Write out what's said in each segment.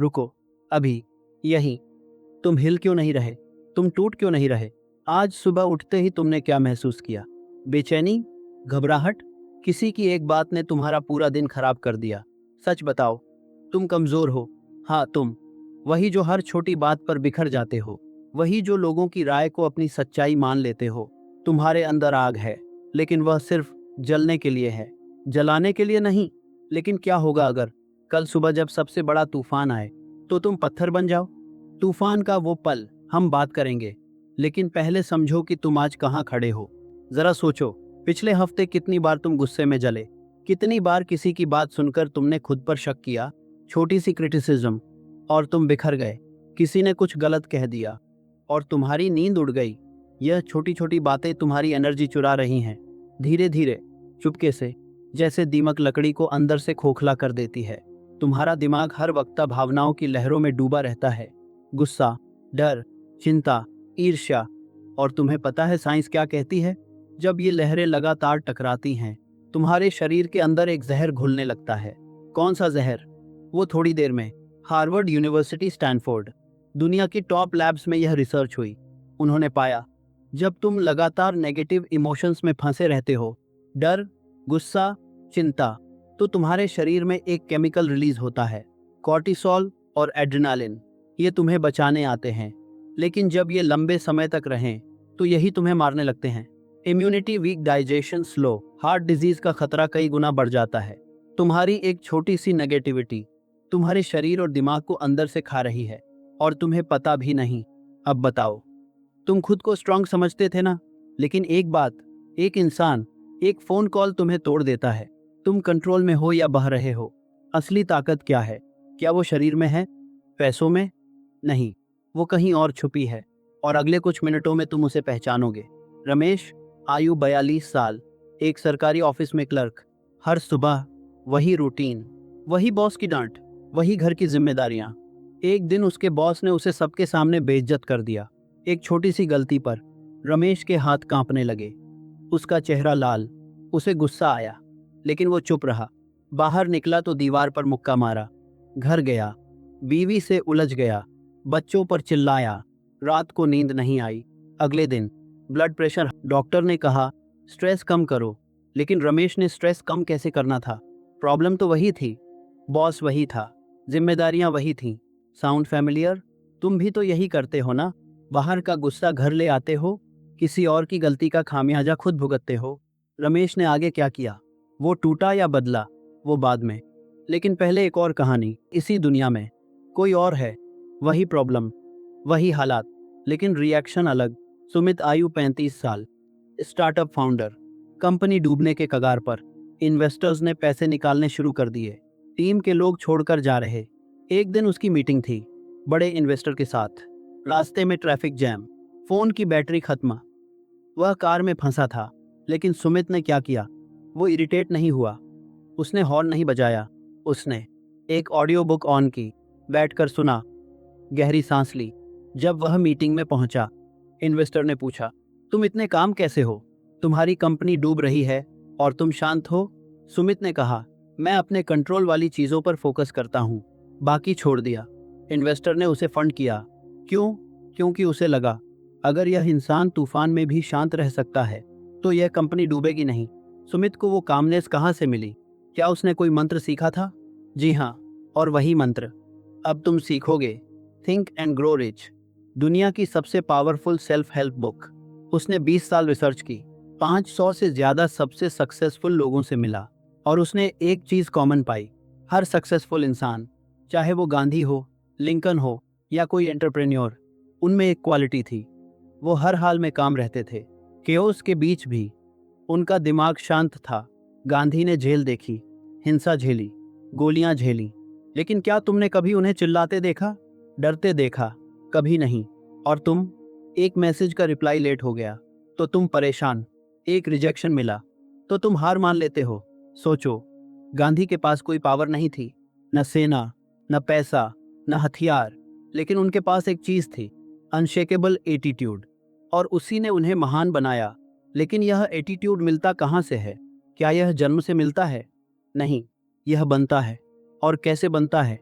रुको, अभी, यहीं। तुम हिल क्यों नहीं रहे? तुम टूट क्यों नहीं रहे? आज सुबह उठते ही तुमने क्या महसूस किया? बेचैनी? घबराहट? किसी की एक बात ने तुम्हारा पूरा दिन खराब कर दिया? सच बताओ, तुम कमजोर हो। हाँ, तुम। वही जो हर छोटी बात पर बिखर जाते हो। वही जो लोगों की राय को अपनी सच्चाई मान लेते हो। तुम्हारे अंदर आग है, लेकिन वह सिर्फ जलने के लिए है, जलाने के लिए नहीं। लेकिन क्या होगा अगर कल सुबह जब सबसे बड़ा तूफान आए, तो तुम पत्थर बन जाओ? तूफान का वो पल हम बात करेंगे, लेकिन पहले समझो कि तुम आज कहाँ खड़े हो। जरा सोचो, पिछले हफ्ते कितनी बार तुम गुस्से में जले, कितनी बार किसी की बात सुनकर तुमने खुद पर शक किया, छोटी सी क्रिटिसिज्म और तुम बिखर गए। किसी ने कुछ गलत कह दिया और तुम्हारी नींद उड़ गई। यह छोटी छोटी बातें तुम्हारी एनर्जी चुरा रही हैं, धीरे धीरे, चुपके से, जैसे दीमक लकड़ी को अंदर से खोखला कर देती है। तुम्हारा दिमाग हर वक्त भावनाओं की लहरों में डूबा रहता है। गुस्सा, डर, चिंता, ईर्ष्या। और तुम्हें पता है साइंस क्या कहती है? जब ये लहरें लगातार टकराती हैं, तुम्हारे शरीर के अंदर एक जहर घुलने लगता है। कौन सा जहर? वो थोड़ी देर में हार्वर्ड यूनिवर्सिटी, स्टैनफोर्ड, दुनिया की टॉप लैब्स में यह रिसर्च हुई। उन्होंने पाया, जब तुम लगातार नेगेटिव इमोशंस में फंसे रहते हो, डर, गुस्सा, चिंता, तो तुम्हारे शरीर में एक केमिकल रिलीज होता है, कॉर्टिसोल और एड्रेनालिन। ये तुम्हें बचाने आते हैं, लेकिन जब ये लंबे समय तक रहें, तो यही तुम्हें मारने लगते हैं। Immunity weak, digestion slow, heart disease का खतरा कई गुना बढ़ जाता है। तुम्हारी एक छोटी सी नेगेटिविटी तुम्हारे शरीर और दिमाग को अंदर से खा रही है, और तुम्हें पता भी नहीं। अब बताओ, तुम खुद को स्ट्रांग समझते थे ना? लेकिन एक बात, एक इंसान, एक फोन कॉल तुम्हें तोड़ देता है। तुम कंट्रोल में हो या बह रहे हो? असली ताकत क्या है? क्या वो शरीर में है, पैसों में? नहीं, वो कहीं और छुपी है, और अगले कुछ मिनटों में तुम उसे पहचानोगे। रमेश, आयु 42 साल, एक सरकारी ऑफिस में क्लर्क। हर सुबह वही रूटीन, वही बॉस की डांट, वही घर की जिम्मेदारियां। एक दिन उसके बॉस ने उसे सबके सामने बेइज्जत कर दिया, एक छोटी सी गलती पर। रमेश के हाथ कांपने लगे, उसका चेहरा लाल। उसे गुस्सा आया, लेकिन वो चुप रहा। बाहर निकला तो दीवार पर मुक्का मारा, घर गया, बीवी से उलझ गया, बच्चों पर चिल्लाया, रात को नींद नहीं आई। अगले दिन ब्लड प्रेशर। डॉक्टर ने कहा स्ट्रेस कम करो, लेकिन रमेश ने स्ट्रेस कम कैसे करना था? प्रॉब्लम तो वही थी, बॉस वही था, जिम्मेदारियां वही थीं। Sound familiar? तुम भी तो यही करते हो ना? बाहर का गुस्सा घर ले आते हो, किसी और की गलती का खामियाजा खुद भुगतते हो। रमेश ने आगे क्या किया? वो टूटा या बदला, वो बाद में। लेकिन पहले एक और कहानी। इसी दुनिया में कोई और है, वही प्रॉब्लम, वही हालात, लेकिन रिएक्शन अलग। सुमित, आयु 35 साल, स्टार्टअप फाउंडर, कंपनी डूबने के कगार पर। इन्वेस्टर्स ने पैसे निकालने शुरू कर दिए, टीम के लोग छोड़कर जा रहे। एक दिन उसकी मीटिंग थी, बड़े इन्वेस्टर के साथ। रास्ते में ट्रैफिक जैम, फोन की बैटरी खत्म, वह कार में फंसा था। लेकिन सुमित ने क्या किया? वो इरिटेट नहीं हुआ, उसने हॉर्न नहीं बजाया, उसने एक ऑडियो बुक ऑन की, बैठकर सुना, गहरी सांस ली। जब वह मीटिंग में पहुंचा, इन्वेस्टर ने पूछा, तुम इतने काम कैसे हो? तुम्हारी कंपनी डूब रही है और तुम शांत हो? सुमित ने कहा, मैं अपने कंट्रोल वाली चीजों पर फोकस करता हूं, बाकी छोड़ दिया। इन्वेस्टर ने उसे फंड किया। क्यों? क्योंकि उसे लगा, अगर यह इंसान तूफान में भी शांत रह सकता है, तो यह कंपनी डूबेगी नहीं। सुमित को वो कामनेस कहाँ से मिली? क्या उसने कोई मंत्र सीखा था? जी हाँ, और वही मंत्र अब तुम सीखोगे। थिंक एंड ग्रो रिच, दुनिया की सबसे पावरफुल सेल्फ हेल्प बुक। उसने 20 साल रिसर्च की, 500 से ज्यादा सबसे सक्सेसफुल लोगों से मिला, और उसने एक चीज कॉमन पाई। हर सक्सेसफुल इंसान, चाहे वो गांधी हो, लिंकन हो, या कोई एंटरप्रेन्योर, उनमें एक क्वालिटी थी, वो हर हाल में काम रहते थे। केओस के बीच भी उनका दिमाग शांत था। गांधी ने जेल देखी, हिंसा झेली, गोलियां झेली, लेकिन क्या तुमने कभी उन्हें चिल्लाते देखा, डरते देखा? कभी नहीं। और तुम, एक मैसेज का रिप्लाई लेट हो गया तो तुम परेशान, एक रिजेक्शन मिला तो तुम हार मान लेते हो। सोचो, गांधी के पास कोई पावर नहीं थी, न सेना, न पैसा, न हथियार, लेकिन उनके पास एक चीज थी, अनशेकेबल एटीट्यूड, और उसी ने उन्हें महान बनाया। लेकिन यह एटीट्यूड मिलता कहाँ से है? क्या यह जन्म से मिलता है? नहीं, यह बनता है। और कैसे बनता है?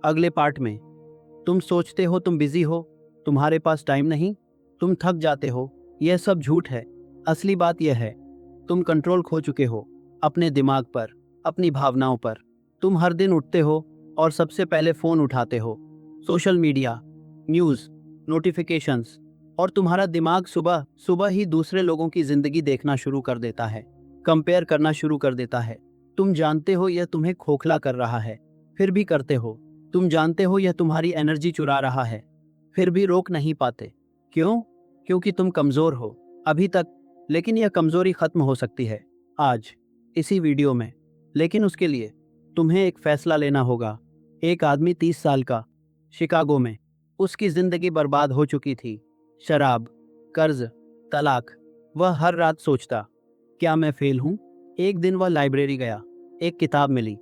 अगले पार्ट में तुम सोचते हो तुम बिजी हो, तुम्हारे पास टाइम नहीं, तुम थक जाते हो। यह सब झूठ है। असली बात यह है, तुम कंट्रोल खो चुके हो अपने दिमाग पर, अपनी भावनाओं पर। तुम हर दिन उठते हो और सबसे पहले फोन उठाते हो, सोशल मीडिया, न्यूज़, नोटिफिकेशंस, और तुम्हारा दिमाग सुबह सुबह ही दूसरे लोगों की जिंदगी देखना शुरू कर देता है, कंपेयर करना शुरू कर देता है। तुम जानते हो यह तुम्हें खोखला कर रहा है, फिर भी करते हो। तुम जानते हो यह तुम्हारी एनर्जी चुरा रहा है, फिर भी रोक नहीं पाते। क्यों? क्योंकि तुम कमजोर हो अभी तक, लेकिन यह कमजोरी खत्म हो सकती है आज, इसी वीडियो में। लेकिन उसके लिए तुम्हें एक फैसला लेना होगा। एक आदमी 30 साल का, शिकागो में, उसकी जिंदगी बर्बाद हो चुकी थी। शराब, कर्ज, तलाक। वह हर रात सोचता, क्या मैं फेल हूं? एक दिन वह लाइब्रेरी गया, एक किताब मिली,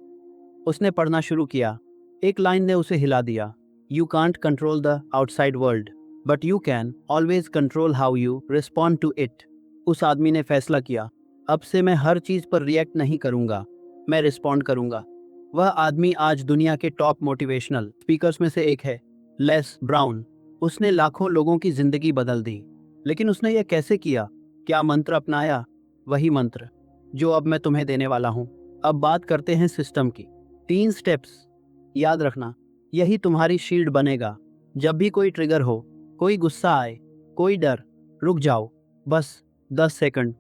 उसने पढ़ना शुरू किया। एक लाइन ने उसे हिला दिया, you can't control the outside world, but you can always control how you respond to it. उस आदमी ने फैसला किया, अब से मैं हर चीज पर रिएक्ट नहीं करूंगा, मैं रिस्पॉन्ड करूंगा। वह आदमी आज दुनिया के टॉप मोटिवेशनल स्पीकर्स में से एक है, लेस ब्राउन। उसने लाखों लोगों की जिंदगी बदल दी। लेकिन उसने यह कैसे किया? क्या मंत्र अपनाया? वही मंत्र जो अब मैं तुम्हें देने वाला हूं। अब बात करते हैं सिस्टम की। 3 स्टेप्स याद रखना, यही तुम्हारी शील्ड बनेगा। जब भी कोई ट्रिगर हो, कोई गुस्सा आए, कोई डर, रुक जाओ, बस 10 सेकंड।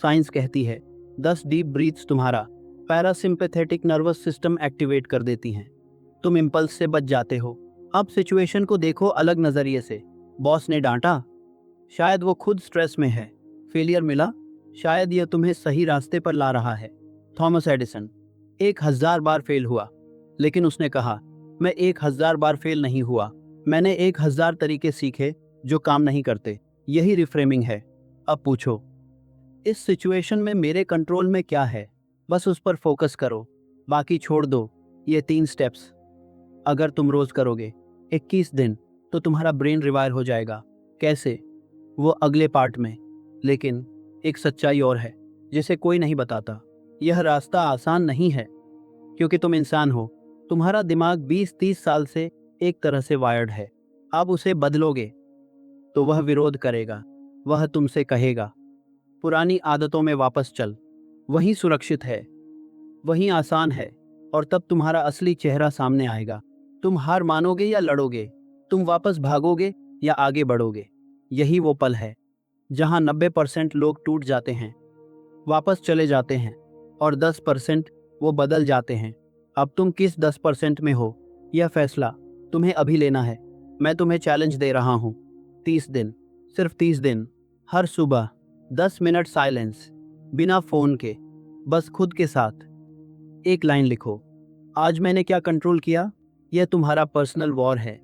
साइंस कहती है 10 डीप ब्रीथ्स तुम्हारा पैरासिम्पैथेटिक नर्वस सिस्टम एक्टिवेट कर देती हैं। तुम इम्पल्स से बच जाते हो। अब सिचुएशन को देखो अलग नजरिए से। बॉस ने डांटा, शायद वो खुद स्ट्रेस में है। फेलियर मिला, शायद यह तुम्हें सही रास्ते पर ला रहा है। थॉमस एडिसन 1000 बार फेल हुआ, लेकिन उसने कहा, मैं 1000 बार फेल नहीं हुआ, मैंने 1000 तरीके सीखे जो काम नहीं करते। यही रिफ्रेमिंग है। अब पूछो, इस सिचुएशन में मेरे कंट्रोल में क्या है? बस उस पर फोकस करो, बाकी छोड़ दो। ये 3 स्टेप्स अगर तुम रोज करोगे 21 दिन, तो तुम्हारा ब्रेन रिवायर हो जाएगा। कैसे? वो अगले पार्ट में। लेकिन एक सच्चाई और है जिसे कोई नहीं बताता। यह रास्ता आसान नहीं है, क्योंकि तुम इंसान हो। तुम्हारा दिमाग 20-30 साल से एक तरह से वायर्ड है। अब उसे बदलोगे तो वह विरोध करेगा। वह तुमसे कहेगा, पुरानी आदतों में वापस चल, वही सुरक्षित है, वही आसान है। और तब तुम्हारा असली चेहरा सामने आएगा। तुम हार मानोगे या लड़ोगे? तुम वापस भागोगे या आगे बढ़ोगे? यही वो पल है जहां 90% लोग टूट जाते हैं, वापस चले जाते हैं, और 10% वो बदल जाते हैं। अब तुम किस 10% में हो, यह फैसला तुम्हें अभी लेना है। मैं तुम्हें चैलेंज दे रहा हूं, 30 दिन, सिर्फ 30 दिन, हर सुबह 10 मिनट साइलेंस, बिना फोन के, बस खुद के साथ। एक लाइन लिखो, आज मैंने क्या कंट्रोल किया। यह तुम्हारा पर्सनल वॉर है।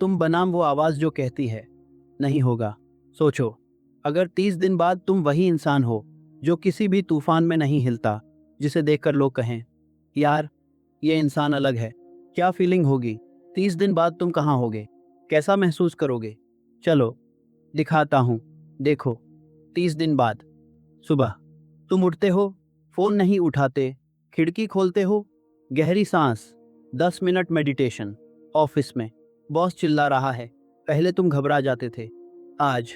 तुम बनाम वो आवाज जो कहती है नहीं होगा। सोचो, अगर 30 दिन बाद तुम वही इंसान हो जो किसी भी तूफान में नहीं हिलता, जिसे देखकर लोग कहें, यार ये इंसान अलग है, क्या फीलिंग होगी? 30 दिन बाद तुम कहाँ होगे? कैसा महसूस करोगे? चलो दिखाता हूँ। देखो, 30 दिन बाद सुबह तुम उठते हो, फोन नहीं उठाते, खिड़की खोलते हो, गहरी सांस, 10 मिनट मेडिटेशन। ऑफिस में बॉस चिल्ला रहा है, पहले तुम घबरा जाते थे, आज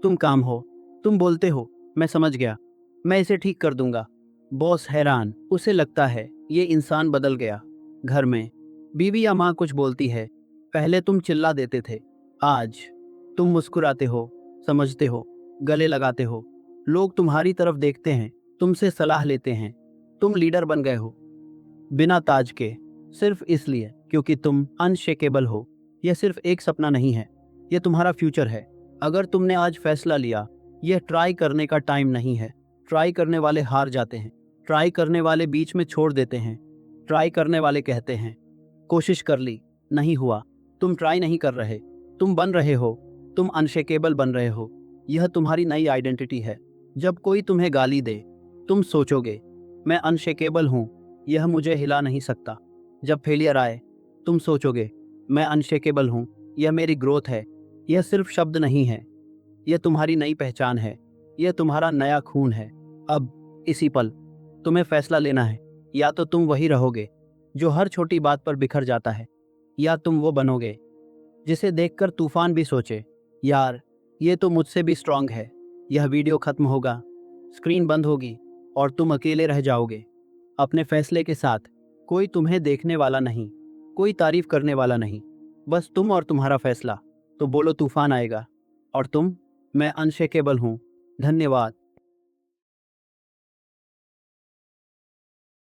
तुम काम हो। तुम बोलते हो, मैं समझ गया, मैं इसे ठीक कर दूंगा। बॉस हैरान, उसे लगता है ये इंसान बदल गया। घर में बीवी या माँ कुछ बोलती है, पहले तुम चिल्ला देते थे, आज तुम मुस्कुराते हो, समझते हो, गले लगाते हो। लोग तुम्हारी तरफ देखते हैं, तुमसे सलाह लेते हैं। तुम लीडर बन गए हो, बिना ताज के, सिर्फ इसलिए क्योंकि तुम अनशेकेबल हो। यह सिर्फ एक सपना नहीं है, यह तुम्हारा फ्यूचर है। अगर तुमने आज फैसला लिया, यह ट्राई करने का टाइम नहीं है। ट्राई करने वाले हार जाते हैं, ट्राई करने वाले बीच में छोड़ देते हैं, ट्राई करने वाले कहते हैं, कोशिश कर ली, नहीं हुआ। तुम ट्राई नहीं कर रहे, तुम बन रहे हो, तुम अनशेकेबल बन रहे हो। यह तुम्हारी नई आइडेंटिटी है। जब कोई तुम्हें गाली दे, तुम सोचोगे, मैं अनशेकेबल हूँ, यह मुझे हिला नहीं सकता। जब फेलियर आए, तुम सोचोगे, मैं अनशेकेबल हूँ, यह मेरी ग्रोथ है। यह सिर्फ शब्द नहीं है, यह तुम्हारी नई पहचान है, यह तुम्हारा नया खून है। अब इसी पल तुम्हें फैसला लेना है। या तो तुम वही रहोगे जो हर छोटी बात पर बिखर जाता है, या तुम वो बनोगे जिसे देखकर तूफान भी सोचे, यार ये तो मुझसे भी स्ट्रांग है। यह वीडियो खत्म होगा, स्क्रीन बंद होगी और तुम अकेले रह जाओगे अपने फैसले के साथ। कोई तुम्हें देखने वाला नहीं, कोई तारीफ करने वाला नहीं, बस तुम और तुम्हारा फैसला। तो बोलो तूफान आएगा और तुम, मैं अनशेकेबल हूँ। धन्यवाद।